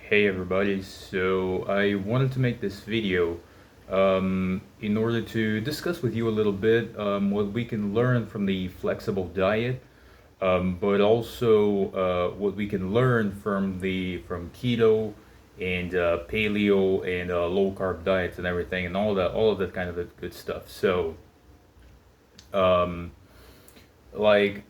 Hey everybody, so I wanted to make this video in order to discuss with you a little bit what we can learn from the flexible diet, but also what we can learn from keto and paleo and low carb diets and everything and all of that kind of good stuff. So um, I've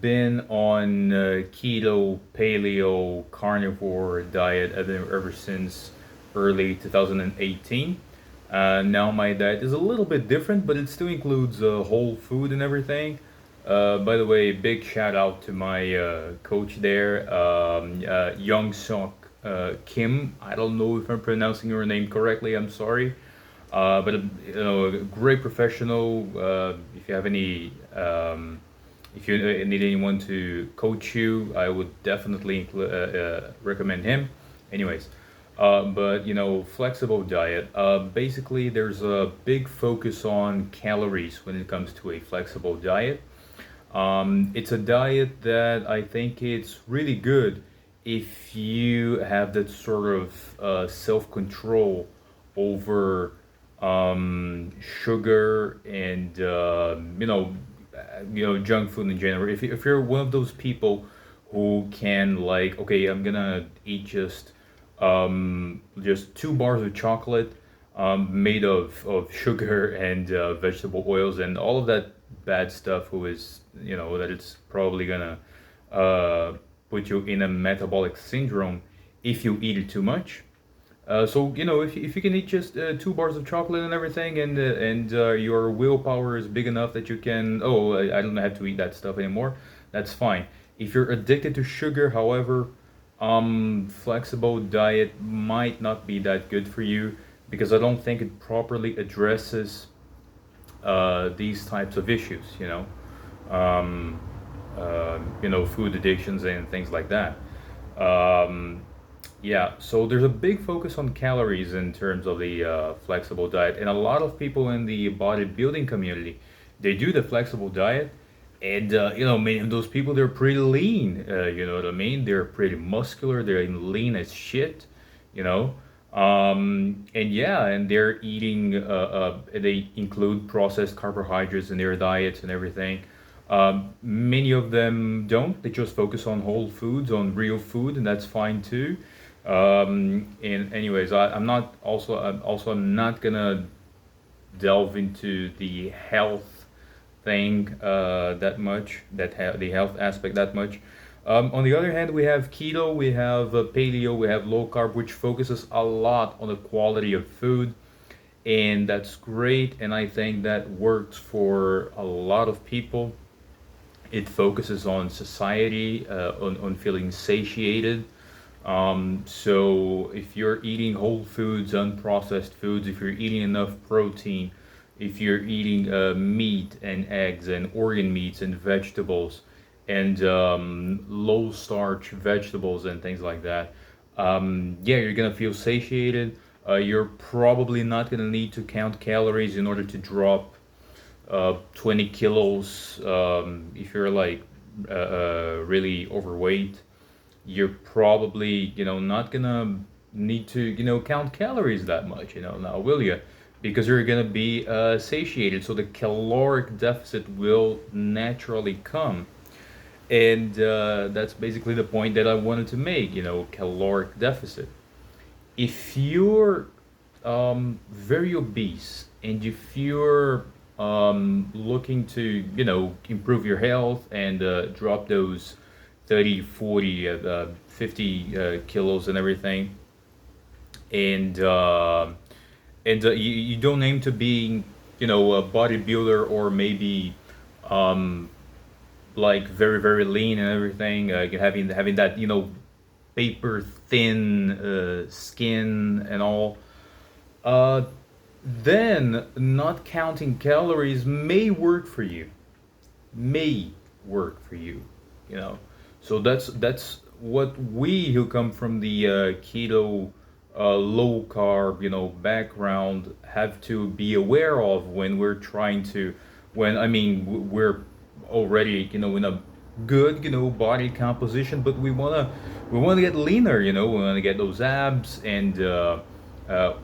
been on keto, paleo, carnivore diet ever since early 2018. Now my diet is a little bit different, but it still includes whole food and everything. By the way, big shout out to my coach there, Young Sok Kim. I don't know if I'm pronouncing your name correctly. I'm sorry. But a great professional. If you have any, if you need anyone to coach you, I would definitely recommend him. Anyways, but flexible diet. Basically, there's a big focus on calories when it comes to a flexible diet. It's a diet that I think it's really good if you have that sort of self-control over sugar and junk food in general. If you're one of those people who can like, okay, I'm gonna eat just 2 bars of chocolate made of sugar and vegetable oils and all of that bad stuff, who is that it's probably gonna put you in a metabolic syndrome if you eat it too much. So if you can eat just 2 bars of chocolate and everything, and your willpower is big enough that you can, I don't have to eat that stuff anymore. That's fine. If you're addicted to sugar, however, flexible diet might not be that good for you because I don't think it properly addresses these types of issues. Food addictions and things like that. Um, yeah, so there's a big focus on calories in terms of the flexible diet, and a lot of people in the bodybuilding community, they do the flexible diet, and many of those people, they're pretty lean. You know what I mean? They're pretty muscular. They're lean as shit. You know, and yeah, and they're eating. They include processed carbohydrates in their diets and everything. Many of them don't. They just focus on whole foods, on real food, and that's fine too. And anyways, I'm not gonna delve into the health thing that much, the health aspect that much. On the other hand, we have keto, we have paleo, we have low carb, which focuses a lot on the quality of food, and that's great. And I think that works for a lot of people. It focuses on satiety, on feeling satiated. So if you're eating whole foods, unprocessed foods, if you're eating enough protein, if you're eating meat and eggs and organ meats and vegetables and low starch vegetables and things like that, yeah, you're gonna feel satiated. You're probably not gonna need to count calories in order to drop 20 kilos. If you're like really overweight, you're probably not gonna need to count calories that much, now, will you? Because you're gonna be satiated, so the caloric deficit will naturally come. And that's basically the point that I wanted to make, caloric deficit. If you're very obese and if you're looking to improve your health and drop those 30, 40, 50 kilos and everything, and you don't aim to being a bodybuilder, or maybe um, like very very lean and everything, having that paper thin skin and all, uh, then not counting calories may work for you. May work for you. You know, so that's what we who come from the keto, low carb, background have to be aware of when we're trying to, when I mean we're already in a good, body composition, but we wanna get leaner, we wanna get those abs, and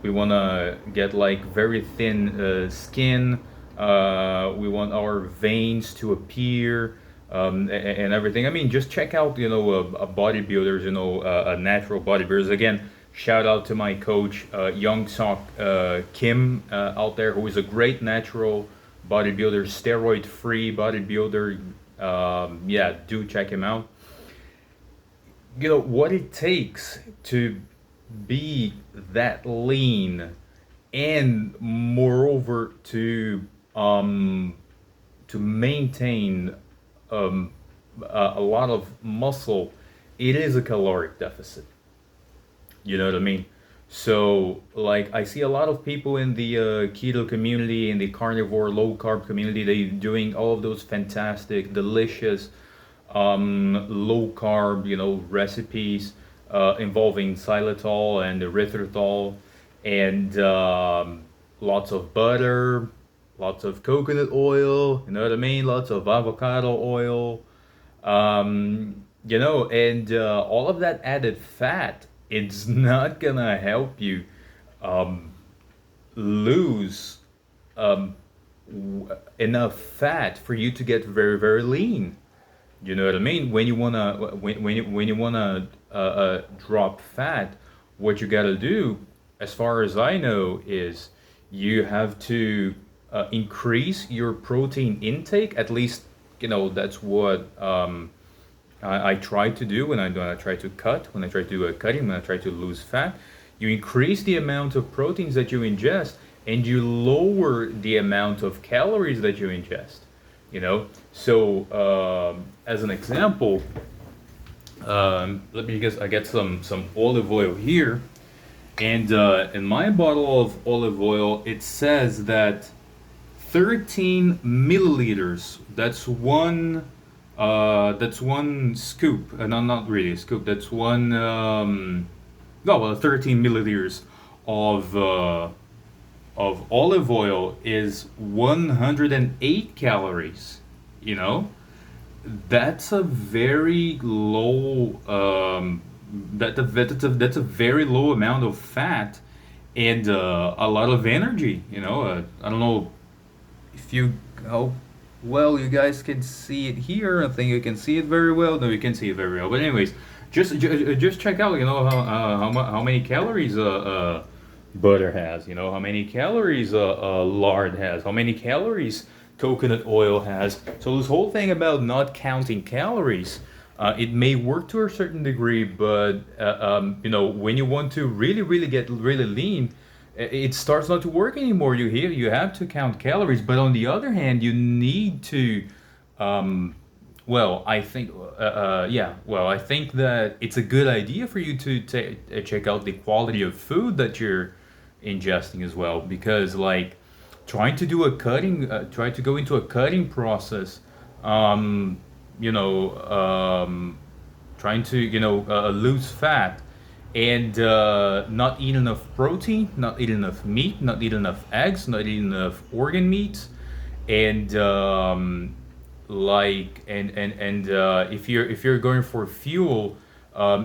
we wanna get like very thin skin. We want our veins to appear, and everything. I mean, just check out, a bodybuilders, natural bodybuilders. Again, shout out to my coach, Young Sok Kim, out there, who is a great natural bodybuilder, steroid-free bodybuilder. Yeah, do check him out. What it takes to be that lean, and moreover to maintain um, a lot of muscle. It is a caloric deficit. You know what I mean? So, like, I see a lot of people in the keto community, in the carnivore, low carb community, they doing all of those fantastic, delicious, low carb, recipes involving xylitol and erythritol, and lots of butter, lots of coconut oil, you know what I mean? Lots of avocado oil, and all of that added fat, it's not gonna help you um, lose enough fat for you to get very, very lean. You know what I mean? When you wanna drop fat, what you gotta do, as far as I know, is you have to increase your protein intake. At least, that's what I try to do when I try to cut, when I try to do a cutting, when I try to lose fat. You increase the amount of proteins that you ingest, and you lower the amount of calories that you ingest. So as an example, let me guess. I get some olive oil here, and in my bottle of olive oil, it says that 13 milliliters. That's one scoop. No, not really a scoop. That's one. No, well, 13 milliliters of olive oil is 108 calories. You know, that's a very low. That's a very low amount of fat, and a lot of energy. I don't know if you how well you guys can see it here. I think you can see it very well. No, you can see it very well. But anyways, just check out. How many calories butter has. How many calories lard has. How many calories coconut oil has. So this whole thing about not counting calories. It may work to a certain degree, but when you want to really, really get really lean, it starts not to work anymore. You have to count calories, but on the other hand, you need to. Well, I think, yeah. Well, I think that it's a good idea for you to check out the quality of food that you're ingesting as well, because like try to go into a cutting process. Um, you know, trying to lose fat, and not eat enough protein, not eat enough meat, not eat enough eggs, not eat enough organ meats, and if you're going for fuel,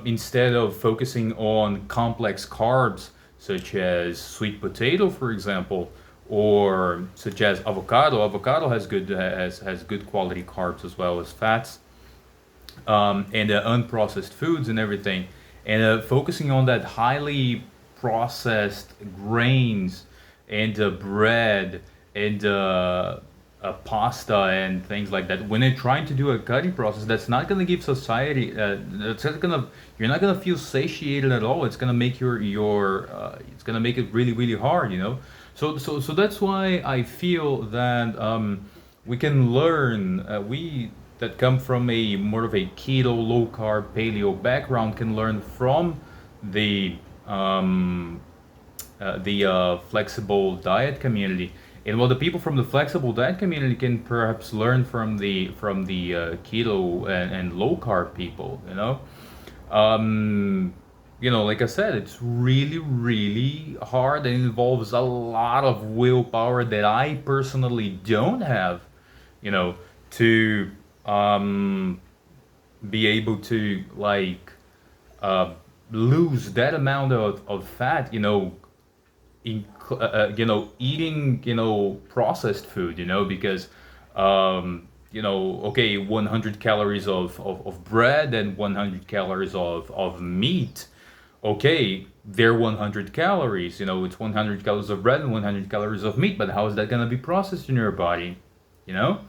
instead of focusing on complex carbs such as sweet potato, for example, or such as avocado. Avocado has good quality carbs as well as fats, and unprocessed foods and everything, and focusing on that highly processed grains, and bread, and pasta and things like that. When they're trying to do a cutting process, that's not going to give society. That's not gonna. You're not going to feel satiated at all. It's going to make it's going to make it really, really hard. So that's why I feel that we can learn. We that come from a more of a keto, low carb, paleo background can learn from the flexible diet community. And what the people from the flexible diet community can perhaps learn from the keto and low carb people. Like I said, it's really, really hard, and involves a lot of willpower that I personally don't have, to um, be able to like uh, lose that amount of fat, eating, processed food, because, okay, 100 calories of bread and 100 calories of meat. Okay, they're 100 calories, it's 100 calories of bread and 100 calories of meat, but how is that going to be processed in your body? You know?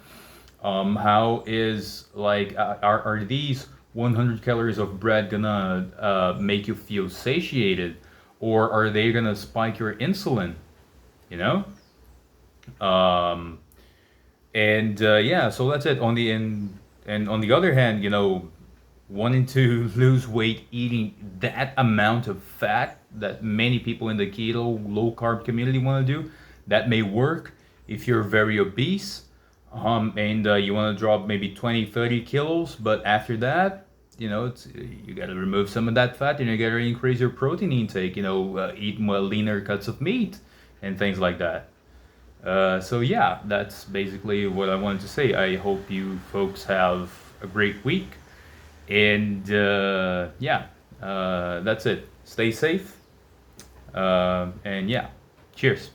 How is like are these 100 calories of bread gonna make you feel satiated, or are they gonna spike your insulin? You know, um, and yeah, so that's it. And on the other hand, wanting to lose weight, eating that amount of fat that many people in the keto low carb community want to do, that may work if you're very obese, and you want to drop maybe 20, 30 kilos, but after that, you got to remove some of that fat and you got to increase your protein intake, eat more leaner cuts of meat and things like that. So yeah, that's basically what I wanted to say. I hope you folks have a great week. And yeah, that's it. Stay safe. And yeah, cheers.